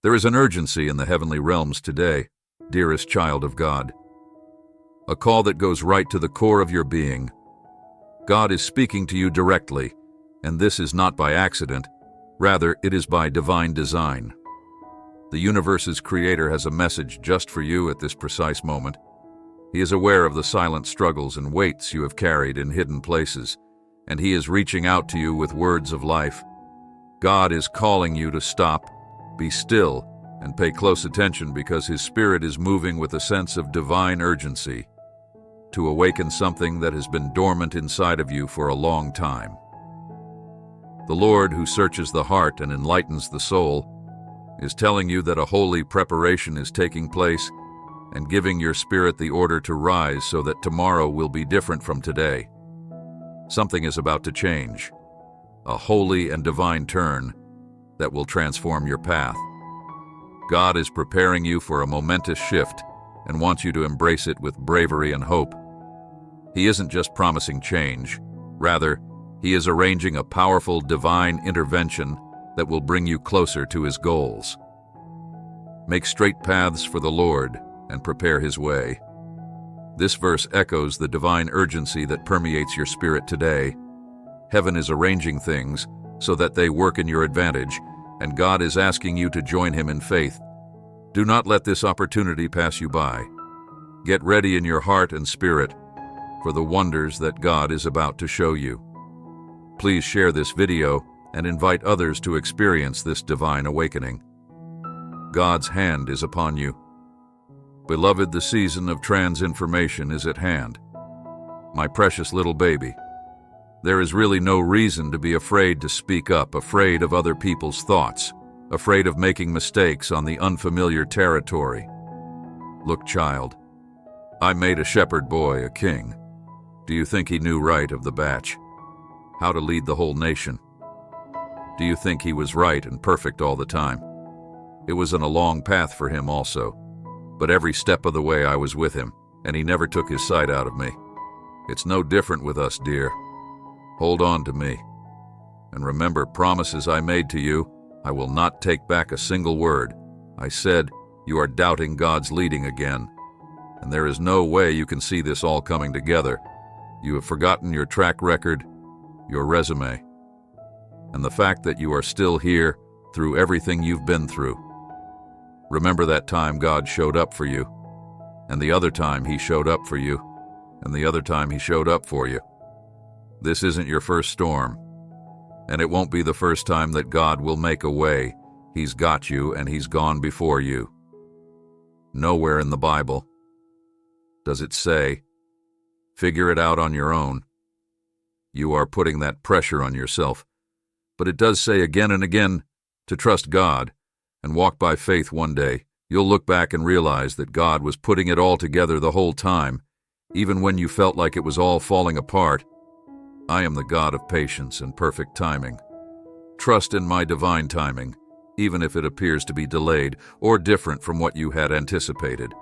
There is an urgency in the heavenly realms today, dearest child of God. A call that goes right to the core of your being. God is speaking to you directly, and this is not by accident. Rather, it is by divine design. The universe's creator has a message just for you at this precise moment. He is aware of the silent struggles and weights you have carried in hidden places, and he is reaching out to you with words of life. God is calling you to stop, be still, and pay close attention because his spirit is moving with a sense of divine urgency to awaken something that has been dormant inside of you for a long time. The Lord, who searches the heart and enlightens the soul, is telling you that a holy preparation is taking place and giving your spirit the order to rise so that tomorrow will be different from today. Something is about to change, a holy and divine turn that will transform your path. God is preparing you for a momentous shift and wants you to embrace it with bravery and hope. He isn't just promising change. Rather, he is arranging a powerful divine intervention that will bring you closer to his goals. Make straight paths for the Lord and prepare his way. This verse echoes the divine urgency that permeates your spirit today. Heaven is arranging things so that they work in your advantage, and God is asking you to join him in faith. Do not let this opportunity pass you by. Get ready in your heart and spirit for the wonders that God is about to show you. Please share this video and invite others to experience this divine awakening. God's hand is upon you. Beloved, the season of transformation is at hand. My precious little baby, there is really no reason to be afraid to speak up, afraid of other people's thoughts, afraid of making mistakes on the unfamiliar territory. Look, child, I made a shepherd boy a king. Do you think he knew right of the batch? How to lead the whole nation? Do you think he was right and perfect all the time? It wasn't a long path for him also, but every step of the way I was with him, and he never took his sight out of me. It's no different with us, dear. Hold on to me. And remember, promises I made to you, I will not take back a single word. I said, you are doubting God's leading again, and there is no way you can see this all coming together. You have forgotten your track record, your resume, and the fact that you are still here through everything you've been through. Remember that time God showed up for you, and the other time he showed up for you, and the other time he showed up for you. This isn't your first storm, and it won't be the first time that God will make a way. He's got you, and he's gone before you. Nowhere in the Bible does it say, figure it out on your own. You are putting that pressure on yourself. But it does say again and again to trust God and walk by faith. One day, you'll look back and realize that God was putting it all together the whole time, even when you felt like it was all falling apart. I am the God of patience and perfect timing. Trust in my divine timing, even if it appears to be delayed or different from what you had anticipated.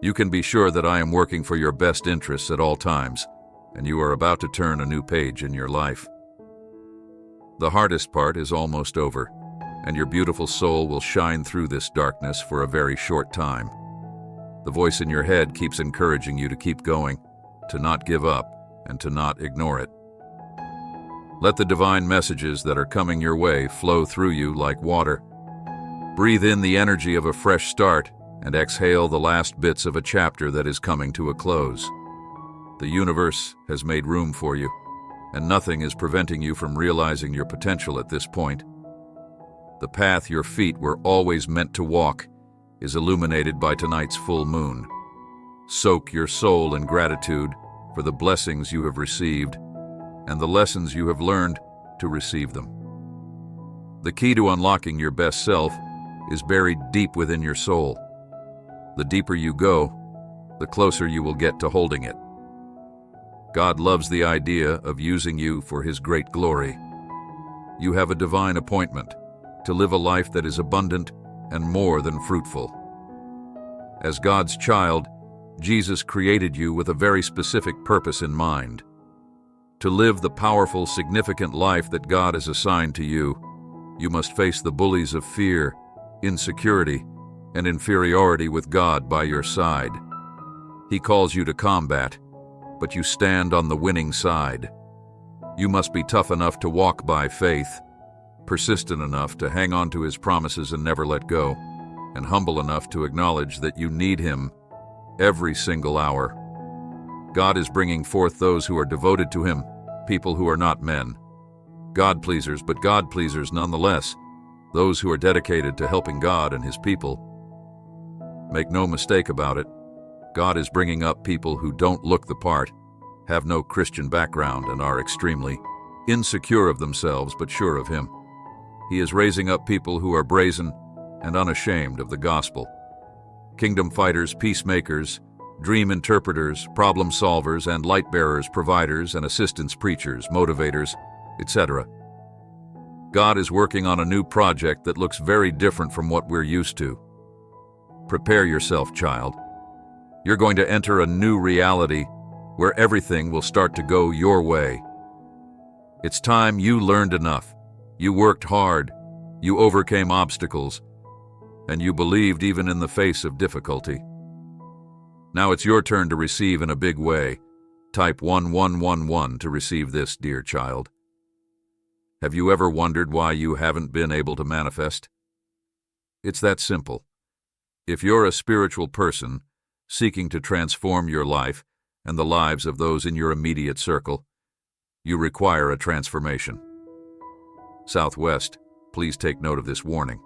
You can be sure that I am working for your best interests at all times, and you are about to turn a new page in your life. The hardest part is almost over, and your beautiful soul will shine through this darkness for a very short time. The voice in your head keeps encouraging you to keep going, to not give up, and to not ignore it. Let the divine messages that are coming your way flow through you like water. Breathe in the energy of a fresh start and exhale the last bits of a chapter that is coming to a close. The universe has made room for you, and nothing is preventing you from realizing your potential at this point. The path your feet were always meant to walk is illuminated by tonight's full moon. Soak your soul in gratitude for the blessings you have received and the lessons you have learned to receive them. The key to unlocking your best self is buried deep within your soul. The deeper you go, the closer you will get to holding it. God loves the idea of using you for his great glory. You have a divine appointment to live a life that is abundant and more than fruitful. As God's child, Jesus created you with a very specific purpose in mind. To live the powerful, significant life that God has assigned to you, you must face the bullies of fear, insecurity, and inferiority with God by your side. He calls you to combat, but you stand on the winning side. You must be tough enough to walk by faith, persistent enough to hang on to His promises and never let go, and humble enough to acknowledge that you need Him every single hour. God is bringing forth those who are devoted to Him, people who are not men. God-pleasers, but God-pleasers nonetheless, those who are dedicated to helping God and His people. Make no mistake about it, God is bringing up people who don't look the part, have no Christian background, and are extremely insecure of themselves but sure of Him. He is raising up people who are brazen and unashamed of the gospel. Kingdom fighters, peacemakers, dream interpreters, problem solvers, and light bearers, providers and assistance preachers, motivators, etc. God is working on a new project that looks very different from what we're used to. Prepare yourself, child. You're going to enter a new reality where everything will start to go your way. It's time you learned enough. You worked hard, you overcame obstacles, and you believed even in the face of difficulty. Now it's your turn to receive in a big way. Type 1111 to receive this, dear child. Have you ever wondered why you haven't been able to manifest? It's that simple. If you're a spiritual person seeking to transform your life and the lives of those in your immediate circle, you require a transformation. Southwest, please take note of this warning.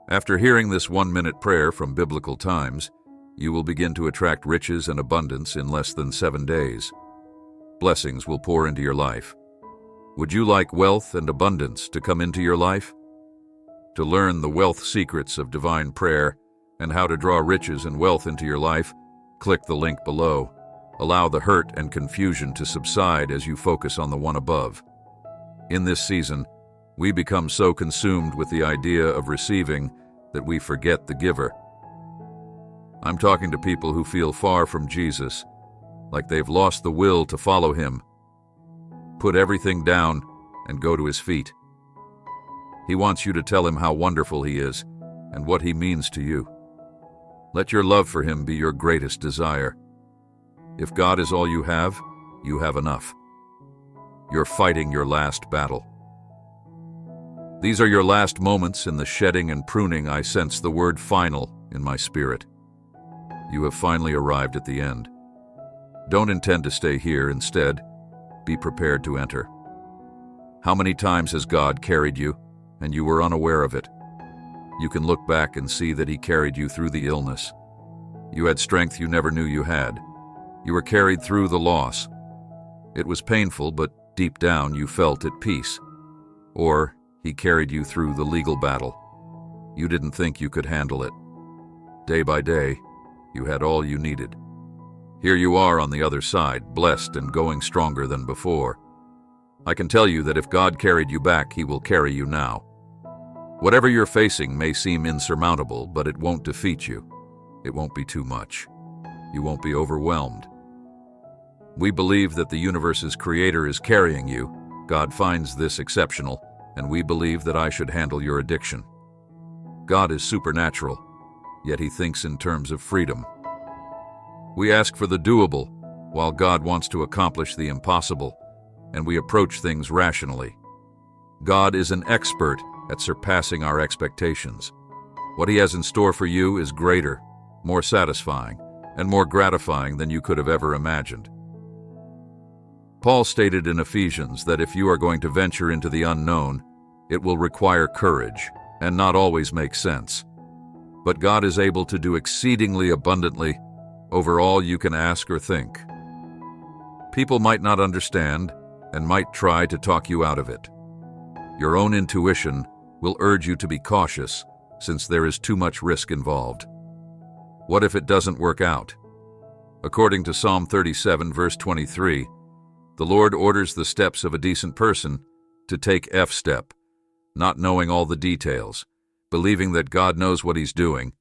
After hearing this 1-minute prayer from biblical times, you will begin to attract riches and abundance in less than 7 days. Blessings will pour into your life. Would you like wealth and abundance to come into your life? To learn the wealth secrets of divine prayer and how to draw riches and wealth into your life, click the link below. Allow the hurt and confusion to subside as you focus on the one above. In this season, we become so consumed with the idea of receiving that we forget the giver. I'm talking to people who feel far from Jesus, like they've lost the will to follow Him. Put everything down and go to His feet. He wants you to tell Him how wonderful He is and what He means to you. Let your love for Him be your greatest desire. If God is all you have enough. You're fighting your last battle. These are your last moments in the shedding and pruning. I sense the word final in my spirit. You have finally arrived at the end. Don't intend to stay here. Instead, be prepared to enter. How many times has God carried you, and you were unaware of it? You can look back and see that He carried you through the illness. You had strength you never knew you had. You were carried through the loss. It was painful, but deep down you felt at peace. Or He carried you through the legal battle. You didn't think you could handle it. Day by day, you had all you needed. Here you are on the other side, blessed and going stronger than before. I can tell you that if God carried you back, He will carry you now. Whatever you're facing may seem insurmountable, but it won't defeat you. It won't be too much. You won't be overwhelmed. We believe that the universe's creator is carrying you. God finds this exceptional, and we believe that I should handle your addiction. God is supernatural, yet He thinks in terms of freedom. We ask for the doable, while God wants to accomplish the impossible, and we approach things rationally. God is an expert at surpassing our expectations. What He has in store for you is greater, more satisfying, and more gratifying than you could have ever imagined. Paul stated in Ephesians that if you are going to venture into the unknown, it will require courage and not always make sense. But God is able to do exceedingly abundantly over all you can ask or think. People might not understand and might try to talk you out of it. Your own intuition will urge you to be cautious since there is too much risk involved. What if it doesn't work out? According to Psalm 37, verse 23, the Lord orders the steps of a decent person to take F step, not knowing all the details, believing that God knows what He's doing,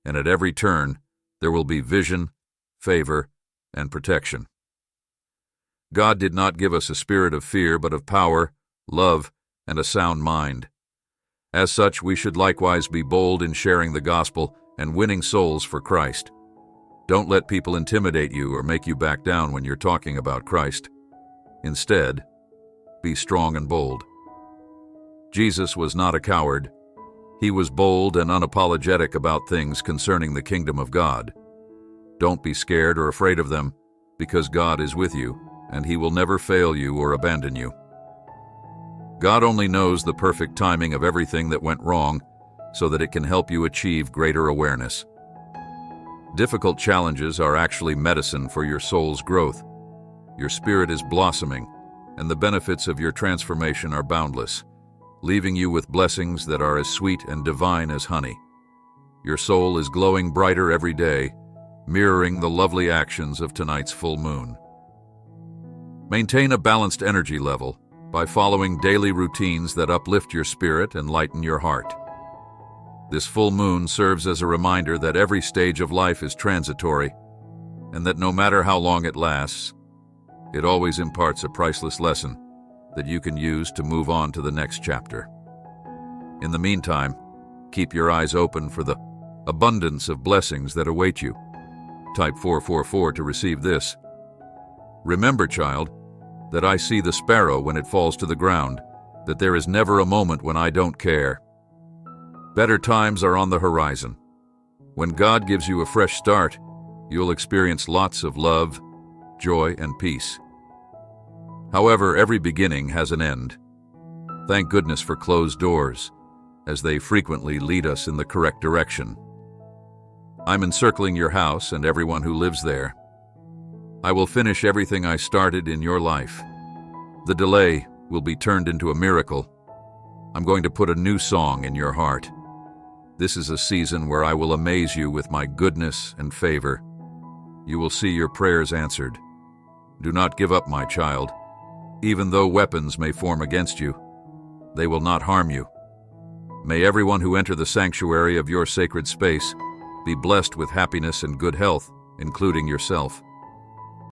and at every turn there will be vision, favor, and protection. God did not give us a spirit of fear, but of power, love, and a sound mind. As such, we should likewise be bold in sharing the gospel and winning souls for Christ. Don't let people intimidate you or make you back down when you're talking about Christ. Instead, be strong and bold. Jesus was not a coward. He was bold and unapologetic about things concerning the kingdom of God. Don't be scared or afraid of them, because God is with you, and He will never fail you or abandon you. God only knows the perfect timing of everything that went wrong so that it can help you achieve greater awareness. Difficult challenges are actually medicine for your soul's growth. Your spirit is blossoming, and the benefits of your transformation are boundless, leaving you with blessings that are as sweet and divine as honey. Your soul is glowing brighter every day, mirroring the lovely actions of tonight's full moon. Maintain a balanced energy level by following daily routines that uplift your spirit and lighten your heart. This full moon serves as a reminder that every stage of life is transitory, and that no matter how long it lasts, it always imparts a priceless lesson that you can use to move on to the next chapter. In the meantime, keep your eyes open for the abundance of blessings that await you. Type 444 to receive this. Remember, child, that I see the sparrow when it falls to the ground, that there is never a moment when I don't care. Better times are on the horizon. When God gives you a fresh start, you'll experience lots of love, joy, and peace. However, every beginning has an end. Thank goodness for closed doors, as they frequently lead us in the correct direction. I'm encircling your house and everyone who lives there. I will finish everything I started in your life. The delay will be turned into a miracle. I'm going to put a new song in your heart. This is a season where I will amaze you with my goodness and favor. You will see your prayers answered. Do not give up, my child. Even though weapons may form against you, they will not harm you. May everyone who enter the sanctuary of your sacred space be blessed with happiness and good health, including yourself.